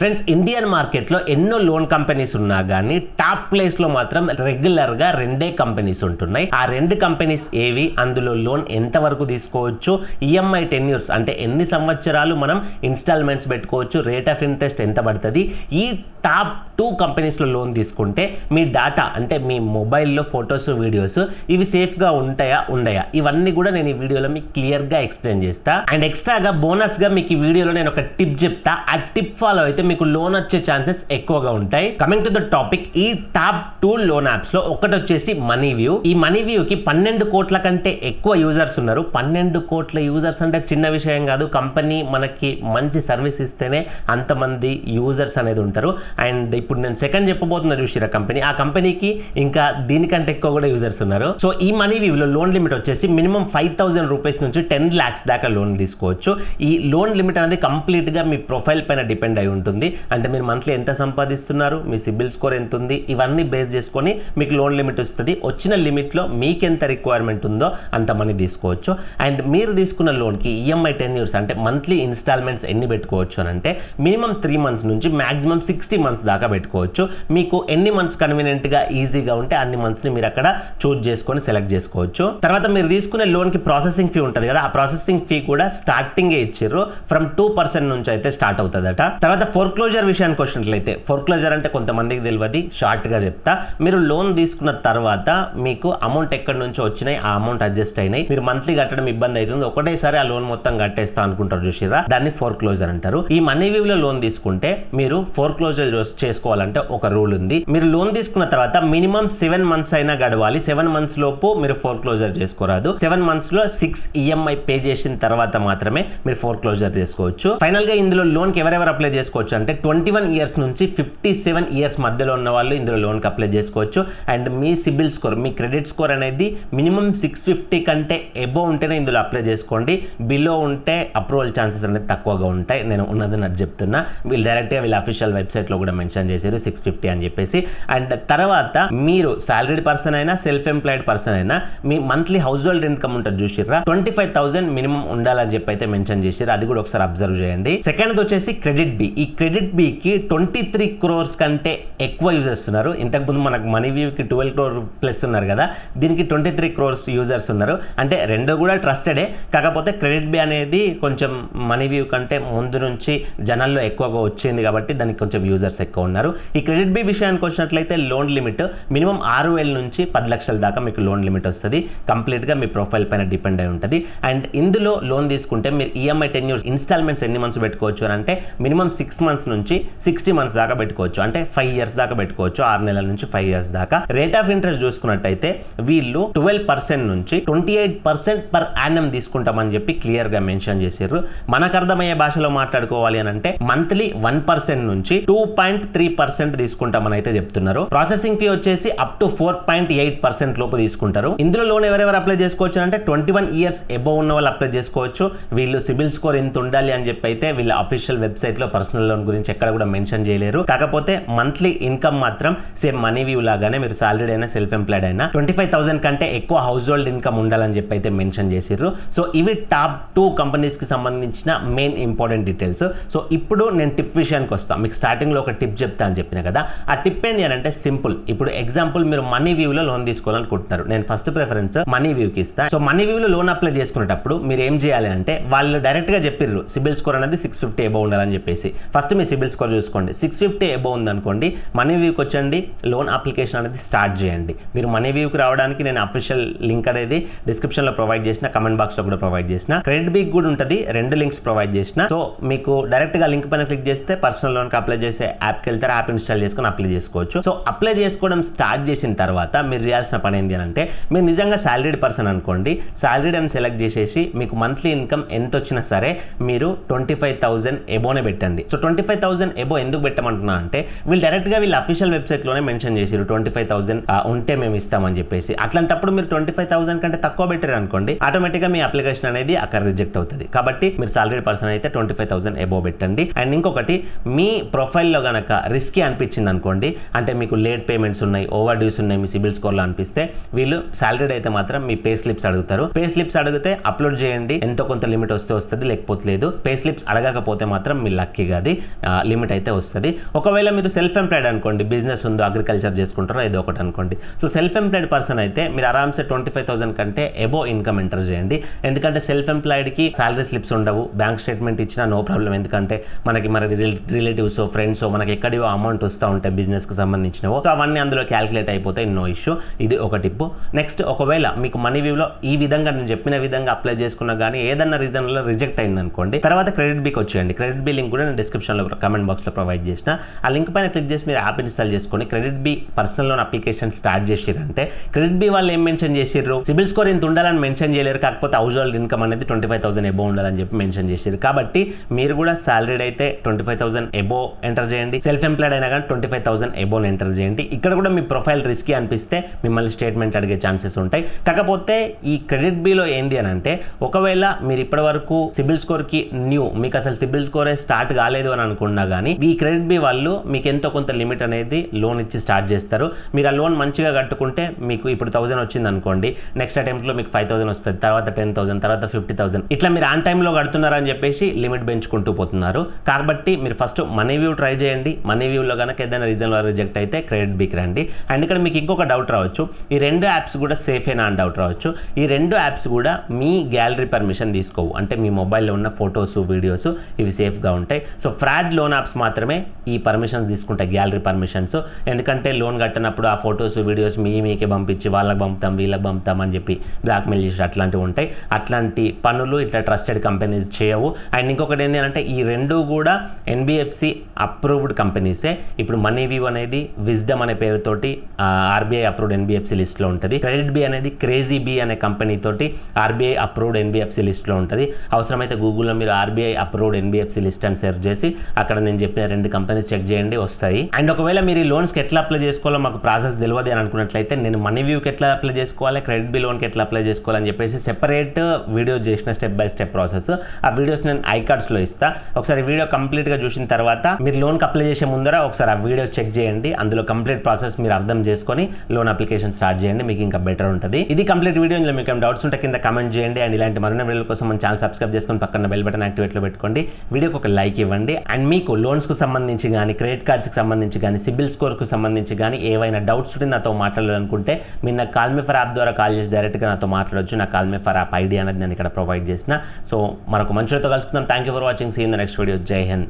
Friends, Indian మార్కెట్లో ఎన్నో loan companies ఉన్నా కానీ టాప్ ప్లేస్ లో మాత్రం రెగ్యులర్ గా రెండే కంపెనీస్ ఉంటున్నాయి. ఆ రెండు కంపెనీస్ ఏవి, అందులో లోన్ ఎంత వరకు తీసుకోవచ్చు, ఈఎంఐ టెన్యూర్స్ అంటే ఎన్ని సంవత్సరాలు మనం ఇన్స్టాల్మెంట్స్ పెట్టుకోవచ్చు, రేట్ ఆఫ్ ఇంట్రెస్ట్ ఎంత పడుతుంది, ఈ టాప్ 2 కంపెనీస్లో లోన్ తీసుకుంటే మీ డాటా అంటే మీ మొబైల్లో ఫొటోస్ వీడియోస్ ఇవి సేఫ్గా ఉంటాయా ఉండయా, ఇవన్నీ కూడా నేను ఈ వీడియోలో మీకు క్లియర్గా ఎక్స్ప్లెయిన్ చేస్తా. అండ్ ఎక్స్ట్రాగా బోనస్గా మీకు ఈ వీడియోలో నేను ఒక టిప్ చెప్తా. ఆ టిప్ ఫాలో అయితే మీకు లోన్ వచ్చే ఛాన్సెస్ ఎక్కువగా ఉంటాయి. కమింగ్ టు ద టాపిక్, ఈ టాప్ 2 లోన్ యాప్స్ లో ఒకటి వచ్చేసి మనీవ్యూ. ఈ మనీవ్యూకి 12 కోట్ల కంటే ఎక్కువ యూజర్స్ ఉన్నారు. 12 కోట్ల యూజర్స్ అంటే చిన్న విషయం కాదు. కంపెనీ మనకి మంచి సర్వీస్ ఇస్తేనే అంతమంది యూజర్స్ అనేది ఉంటారు. అండ్ ఇప్పుడు నేను సెకండ్ చెప్పబోతున్నా చూసిరా కంపెనీ, ఆ కంపెనీకి ఇంకా దీనికంటే ఎక్కువ కూడా యూజర్స్ ఉన్నారు. సో ఈ మనీవ్యూలో లోన్ లిమిట్ వచ్చేసి మినిమం 5,000 రూపీస్ నుంచి 10 lakhs దాకా లోన్ తీసుకోవచ్చు. ఈ లోన్ లిమిట్ అనేది కంప్లీట్ గా మీ ప్రొఫైల్ పైన డిపెండ్ అయి ఉంటుంది. అంటే మీరు మంత్లీ ఎంత సంపాదిస్తున్నారు, మీ సిబిల్ స్కోర్ ఎంత ఉంది, ఇవన్నీ బేస్ చేసుకొని మీకు లోన్ లిమిట్ వస్తుంది. వచ్చిన లిమిట్ లో మీకు ఎంత రిక్వైర్మెంట్ ఉందో అంత మనీ తీసుకోవచ్చు. అండ్ మీరు తీసుకున్న లోన్ కి ఈఎంఐ టెన్యూర్స్ అంటే మంత్లీ ఇన్స్టాల్మెంట్స్ ఎన్ని పెట్టుకోవచ్చు అని అంటే మినిమం 3 months నుంచి మాక్సిమం 60 months దాకా పెట్టుకోవచ్చు. మీకు ఎన్ని మంత్స్ కన్వీనియంట్ గా ఈజీగా ఉంటే అన్ని మంత్స్ ని మీరు అక్కడ చూస్ చేసుకొని సెలెక్ట్ చేసుకోవచ్చు. తర్వాత మీరు తీసుకునే లోన్ కి ప్రాసెసింగ్ ఫీ ఉంటుంది కదా, ఆ ప్రాసెసింగ్ ఫీ కూడా స్టార్టింగ్ ఇచ్చారు. ఫ్రమ్ 2% నుంచి అయితే స్టార్ట్ అవుతుందట. తర్వాత ఫోర్క్లోజర్ విషయానికి వచ్చినట్లయితే, ఫోర్క్లోజర్ అంటే కొంతమందికి తెలియదు, షార్ట్ గా చెప్తా. మీరు లోన్ తీసుకున్న తర్వాత మీకు అమౌంట్ ఎక్కడి నుంచో వచ్చినాయి, ఆ అమౌంట్ అడ్జస్ట్ అయినాయి, మీరు మంత్లీ కట్టడం ఇబ్బంది అవుతుంది, ఒకటేసారి ఆ లోన్ మొత్తం కట్టేస్తా అనుకుంటారు చూసిరా, దాన్ని ఫోర్క్లోజర్ అంటారు. ఈ మనీవ్యూలో లోన్ తీసుకుంటే మీరు ఫోర్క్లోజర్ చేసుకోవాలంటే ఒక రూల్ ఉంది. మీరు లోన్ తీసుకున్న తర్వాత మినిమం 7 months అయినా గడవాలి. 7 months లోపు మీరు ఫోర్క్లోజర్ చేసుకోరాదు. 7 months లో 6 ఈఎంఐ పే చేసిన తర్వాత మాత్రమే మీరు ఫోర్క్లోజర్ చేసుకోవచ్చు. ఫైనల్ గా ఇందులో లోన్ కి ఎవరెవరు అప్లై చేసుకోవచ్చు అంటే 21 years నుంచి 57 years మధ్యలో ఉన్న వాళ్ళు ఇందులో లోన్ కి అప్లై చేసుకోవచ్చు. And me CIBIL score, me credit score అనేది మినిమం 650 కంటే ఎబో ఉంటేనే ఇందులో అప్లై చేసుకోండి. బిలో ఉంటే అప్రూవల్ ఛాన్సెస్ అనేది తక్కువగా ఉంటాయి. నేను ఉన్నది నాకు చెప్తున్నా. వీళ్ళు డైరెక్ట్ గా వీళ్ళ అఫీషియల్ వెబ్సైట్ లో కూడా మెన్షన్ చేశారు 650 అని చెప్పేసి. అండ్ తర్వాత మీరు సాలరీడ్ పర్సన్ అయినా సెల్ఫ్ ఎంప్లాయిడ్ పర్సన్ అయినా మీ మంత్లీ హౌస్ హోల్డ్ ఇన్కమ్ ఉంటుంది చూసిర్రా, 25,000 మినిమం ఉండాలని చెప్పి అయితే మెన్షన్ చేసారు. అది కూడా ఒకసారి అబ్జర్వ్ చేయండి. సెకండ్ వచ్చేసి క్రెడిట్ బి. ఈ క్రెడిట్ బి కి 23 crores కంటే ఎక్కువ యూజర్స్ ఉన్నారు. ఇంతకుముందు మనకు మనీవ్యూకి 12 crore ప్లస్ ఉన్నారు కదా, దీనికి 23 crores యూజర్స్ ఉన్నారు. అంటే రెండు కూడా ట్రస్టెడే, కాకపోతే క్రెడిట్ బి అనేది కొంచెం మనీవ్యూ కంటే ముందు నుంచి జనాల్లో ఎక్కువగా వచ్చింది కాబట్టి దానికి కొంచెం యూజర్స్ ఎక్కువ ఉన్నారు. ఈ క్రెడిట్ బి విషయానికి వచ్చినట్లయితే లోన్ లిమిట్ మినిమం 6,000 నుంచి 10 లక్షల దాకా మీకు లోన్ లిమిట్ వస్తుంది. కంప్లీట్ గా మీ ప్రొఫైల్ పైన డిపెండ్ అయి ఉంటుంది. అండ్ ఇందులో లోన్ తీసుకుంటే మీరు ఈఎంఐ టెన్యూర్స్ ఇన్స్టాల్మెంట్స్ ఎన్ని మంత్స్ పెట్టుకోవచ్చు అని అంటే మినిమం 6 months నుంచి 60 months దాకా పెట్టుకోవచ్చు. అంటే 5 years దాకా పెట్టుకోవచ్చు. 6 నెలల నుంచి 5 years దాకా. రేట్ ఆఫ్ ఇంట్రెస్ట్ చూసుకున్నట్టయితే వీళ్ళు 12% నుంచి 28% పర్ యానం తీసుకుంటామని చెప్పి క్లియర్ గా మెన్షన్ చేశారు. మనకు అర్థమయ్యే భాషలో మాట్లాడుకోవాలి అని అంటే మంత్లీ 1% నుంచి 2.3% తీసుకుంటామని అయితే చెప్తున్నారు. ప్రాసెసింగ్ ఫీ వచ్చేసి అప్ టు 4.8% లోపు తీసుకుంటారు. ఇందులో లోన్ ఎవరెవరు అప్లై చేసుకోవచ్చు అంటే 21 years ఎబో ఉన్న వాళ్ళు అప్లై చేసుకోవచ్చు. వీళ్ళు సిబిల్ స్కోర్ ఎంత ఉండాలి అని చెప్పి అయితే వీళ్ళ అఫీషియల్ వెబ్సైట్ లో పర్సనల్ లోన్ గురించి ఎక్కడ కూడా మెన్షన్ చేయలేరు. కాకపోతే మంత్లీ ఇన్కమ్ మాత్రం సేమ్ మనీవ్యూ లాగానే మీరు సాలరీడ్ అయినా సెల్ఫ్ ఎంప్లాయిడ్ అయినా 25,000 కంటే ఎక్కువ హౌస్ హోల్డ్ ఇన్కమ్ ఉండాలని చెప్పి అయితే మెన్షన్ చేసిర్రు. సో ఇవి టాప్ 2 కంపెనీస్ కి సంబంధించిన మెయిన్ ఇంపార్టెంట్ డీటెయిల్స్. సో ఇప్పుడు నేను టిప్ విషయానికి వస్తాను. మీకు స్టార్టింగ్ లో ఒక టిప్ చెప్తా అని చెప్పిన కదా, ఆ టిప్ ఏంటి అని అంటే సింపుల్. ఇప్పుడు ఎగ్జాంపుల్ మీరు మనీవ్యూలో లోన్ తీసుకోవాలనుకుంటున్నారు, నేను ఫస్ట్ ప్రిఫరెన్స్ మనీవ్యూకి ఇస్తా. సో మనీవ్యూలో లోన్ అప్లై చేసుకునేటప్పుడు మీరు ఏం చేయాలి అంటే వాళ్ళు డైరెక్ట్ గా చెప్పిర్రు సిబిల్ స్కోర్ అనేది 650 ఎబో ఉండాలని చెప్పేసి. ఫస్ట్ మీ సిబిల్ స్కోర్ చూసుకోండి. 650 ఎబో ఉందనుకోండి, మనీవ్యూకి వచ్చండి, లోన్ అప్లికేషన్ అనేది స్టార్ట్ చేయండి. మీరు మనీవ్యూకి రావడానికి నేను అఫీషియల్ లింక్ అనేది డిస్క్రిప్షన్ లో ప్రొవైడ్ చేసిన, కమెంట్ బాక్స్ లో కూడా ప్రొవైడ్ చేసిన, క్రెడిట్ బిగ్ కూడా ఉంటుంది, 2 లింక్స్ ప్రొవైడ్ చేసిన. సో మీకు డైరెక్ట్ గా లింక్ పైన క్లిక్ చేస్తే పర్సనల్ లోన్ కి అప్లై చేసే యాప్కి వెళ్తారు, యాప్ ఇన్స్టాల్ చేసుకొని అప్లై చేసుకోవచ్చు. సో అప్లై చేసుకోవడం స్టార్ట్ చేసిన తర్వాత మీరు చేయాల్సిన పని ఏంటి అంటే, మీరు నిజంగా సాలరీడ్ పర్సన్ అనుకోండి, సాలరీడ్ అని సెలెక్ట్ చేసేసి మీకు మంత్లీ ఇన్కమ్ ఎంత వచ్చినా సరే మీరు 25,000 ఎబోనే పెట్టండి. సో 25,000 ఎబో ఎందుకు పెట్టమంటున్నా అంటే వీళ్ళు డైరెక్ట్ గా వీళ్ళ అఫీషియల్ వెబ్సైట్ లోనే మెన్షన్ చేసారు 25,000 ఉంటే మేము ఇస్తామని చెప్పేసి. అట్లాంటప్పుడు మీరు 25,000 కంటే తక్కువ పెట్టారు అనుకోండి, ఆటోమేటిక్ గా మీ అప్లికేషన్ అనేది అక్కడ రిజెక్ట్ అవుతుంది. కాబట్టి మీరు సాలరీడ్ పర్సన్ అయితే 25,000 ఎబో పెట్టండి. అండ్ ఇంకొకటి, మీ ప్రొఫైల్లో గనక రిస్కీ అనిపించింది అనుకోండి, అంటే మీకు లేట్ పేమెంట్స్ ఉన్నాయి, ఓవర్ డ్యూస్ ఉన్నాయి మీ సిబిల్ స్కోర్ లో అనిపిస్తే, వీళ్ళు సాలరీడ్ అయితే మాత్రం మీ పే స్లిప్స్ అడుగుతారు. పే స్లిప్స్ అడిగితే అప్లోడ్ చేయండి, ఎంతో కొంత లిమిట్ వస్తే వస్తుంది, లేకపోతే లేదు. పే స్లిప్స్ అడగకపోతే మాత్రం మీ లక్కీ కాదు. లిమిట్ అయితే వస్తుంది. ఒకవేళ మీరు సెల్ఫ్ ఎంప్లాయిడ్ అనుకోండి, బిజినెస్ ఉందో, అగ్రికల్చర్ చేసుకుంటారో ఏదో ఒకటి అనుకోండి. సో సెల్ఫ్ ఎంప్లాయిడ్ పర్సన్ అయితే మీరు ఆరామ్సే 25,000 కంటే ఎబో ఇన్కమ్ ఎంటర్ చేయండి. ఎందుకంటే సెల్ఫ్ ఎంప్లాయిడ్కి శాలరీ స్లిప్స్ ఉండవు, బ్యాంక్ స్టేట్మెంట్ ఇచ్చినా నో ప్రాబ్లం. ఎందుకంటే మనకి మన రిలేటివ్స్, ఫ్రెండ్స్ మనకి ఎక్కడివో అమౌంట్ వస్తూ ఉంటాయి బిజినెస్కి సంబంధించినవో, సో అవన్నీ అందులో క్యాలిక్యులేట్ అయిపోతాయి, నో ఇష్యూ. ఇది ఒక టిప్. నెక్స్ట్, ఒకవేళ మీకు మనీ వ్యూలో ఈ విధంగా నేను చెప్పిన విధంగా అప్లై చేసుకున్నా కానీ ఏదన్నా రీజన్ వల్ల రిజెక్ట్ అయింది అనుకోండి, తర్వాత క్రెడిట్ బికి వచ్చేయండి. క్రెడిట్ బి లింక్ కూడా నేను డిస్క్రిప్షన్లో కమెంట్ బాక్స్లో ప్రొవైడ్ చేసిన. ఆ లింక్ పైన క్లిక్ చేసి మీరు యాప్ ఇన్స్టాల్ చేసుకొని CreditBee personal loan application start చేసిరంటే క్రెడిట్ బి వాళ్ళు ఏం మెన్షన్ చేసిర్రు, సిబిల్ స్కోర్ ఇంత ఉండాలని మెన్షన్ చేయలేరు, కాకపోతే హౌస్ హోల్డ్ ఇన్కమ్ అనేది 25,000 ఎబో ఉండాలని చెప్పి మెన్షన్ చేసారు. కాబట్టి మీరు కూడా సాలరీడ్ అయితే 25,000 ఎబో ఎంటర్ చేయండి, సెల్ఫ్ ఎంప్లాయిడ్ అయినా కానీ 25,000 ఎబోని ఎంటర్ చేయండి. ఇక్కడ కూడా మీ ప్రొఫైల్ రిస్కీ అనిపిస్తే మిమ్మల్ని స్టేట్మెంట్ అడిగే ఛాన్సెస్ ఉంటాయి. కాకపోతే ఈ క్రెడిట్ బిలో ఏంటి అని అంటే, ఒకవేళ మీరు ఇప్పటి వరకు సిబిల్ స్కోర్ కి న్యూ, మీకు అసలు సిబిల్ స్కోరే స్టార్ట్ కాలేదు అని అనుకున్నా కానీ ఈ క్రెడిట్ బి వాళ్ళు మీకు ఎంతో కొంత లిమిట్ అనేది లోన్ ఇచ్చి స్టార్ట్ చేస్తారు. మీరు ఆ లోన్ మంచిగా కట్టుకుంటే మీకు ఇప్పుడు 1000 వచ్చింది అనుకోండి, నెక్స్ట్ అటెంప్ట్లో మీకు 5,000 వస్తుంది, తర్వాత 10,000, తర్వాత 50,000, ఇట్లా మీరు ఆన్ టైంలో కడుతున్నారని చెప్పేసి లిమిట్ పెంచుకుంటూ పోతున్నారు. కాబట్టి మీరు ఫస్ట్ మనీ వ్యూ ట్రై చేయండి. మనీ వ్యూలో కనుక ఏదైనా రీజన్లో రిజెక్ట్ అయితే క్రెడిట్ బికి రండి. అండ్ ఇక్కడ మీకు ఇంకొక డౌట్ రావచ్చు, ఈ రెండు యాప్స్ కూడా సేఫేనా అని డౌట్ రావచ్చు. ఈ రెండు యాప్స్ కూడా మీ గ్యాలరీ పర్మిషన్ తీసుకోవు, అంటే మీ మొబైల్లో ఉన్న ఫొటోస్, వీడియోస్ ఇవి సేఫ్గా ఉంటాయి. సో ఫ్రాడ్ లోన్ యాప్స్ మాత్రమే ఈ పర్మిషన్స్ తీసుకుంటాయి, గ్యాలరీ పర్మిషన్స్. ఎందుకంటే లోన్ కట్టినప్పుడు ఆ ఫొటోస్, వీడియోస్ మీకే పంపించి వాళ్ళకి పంపుతాం, వీళ్ళకి పంపుతాం అని చెప్పి బ్లాక్మెయిల్ చేసి అట్లాంటివి ఉంటాయి. అట్లాంటి పనులు ఇట్లా ట్రస్టెడ్ కంపెనీస్ చేయవు. అండ్ ఇంకొకటి ఏంటంటే ఈ రెండు కూడా ఎన్బిఎఫ్సి అప్రూవ్డ్ కంపెనీసే. ఇప్పుడు మనీ వ్యూ అనేది విజ్డమ్ అనే పేరుతోటి ఆర్బీఐ అప్రూవ్డ్ ఎన్బిఎఫ్సి లిస్ట్లో ఉంటుంది. క్రెడిట్ బి అనేది క్రేజీ బి అనే కంపెనీ తోటి ఆర్బీఐ అప్రూవ్డ్ ఎన్బిఎఫ్సి లిస్ట్లో ఉంటుంది. అవసరమైతే గూగుల్లో మీరు ఆర్బీఐ అప్రూవ్డ్ ఎన్బిఎఫ్సి లిస్ట్ అని సెర్చ్ చేసి అక్కడ నేను చెప్పిన రెండు కంపెనీస్ చెక్ చేయండి, వస్తాయి. అండ్ ఒకవేళ మీరు ఈ లోన్స్కి ఎట్లా అప్లై చేసుకోవాలో మాకు ప్రాసెస్ తెలియదు అని అనుకున్నట్లయితే నేను మనీ వ్యూకి ఎట్లా అప్లై చేసుకోవాలి, క్రెడిట్ బి లోన్కి ఎట్లా అప్లై చేసుకోవాలని చెప్పేసి సెపరేట్ వీడియో చేసిన స్టెప్ బై స్టెప్ ప్రాసెస్. ఆ వీడియోస్ నేను ఐకార్డ్స్లో ఇస్తా. ఒకసారి వీడియో కంప్లీట్గా చూసిన తర్వాత మీరు లోన్కి అప్లై చేసే ముందర ఒకసారి ఆ వీడియో చెక్ చేయండి. అందులో కంప్లీట్ ప్రాసెస్ మీరు అర్థం చేసుకొని లోన్ అప్లికేషన్ స్టార్ట్ చేయండి, మీకు ఇంకా బెటర్ ఉంటుంది. ఇది కంప్లీట్ వీడియో. ఇందులో మీకు డౌట్స్ ఉంటే కింద కమెంట్ చేయండి. అండ్ ఇలాంటి మరిన్ని వీడియోల కోసం మన ఛానల్ సబ్స్క్రైబ్ చేసుకొని పక్కన బెల్ బటన్ యాక్టివేట్లో పెట్టుకోండి. వీడియోకి ఒక లైక్ ఇవ్వండి. అండ్ మీకు లోన్స్కు సంబంధించి కానీ, క్రెడిట్ కార్డ్స్కి సంబంధించి కానీ, సిబిల్ స్కోర్కు సంబంధించి కానీ ఏవైనా డౌట్స్ ఉంటే నాతో మాట్లాడాలనుకుంటే మీరు నాకు కాల్ మీ ఫర్ యాప్ ద్వారా కాల్ చేసి డైరెక్ట్గా నాతో మాట్లాడొచ్చు. నా call me for app ID అనేది నేను ఇక్కడ ప్రొవైడ్ చేసిన. సో మరొక మంచితో కలుసుకుందాం. Thank you for watching. See in the next video. Jai Hind.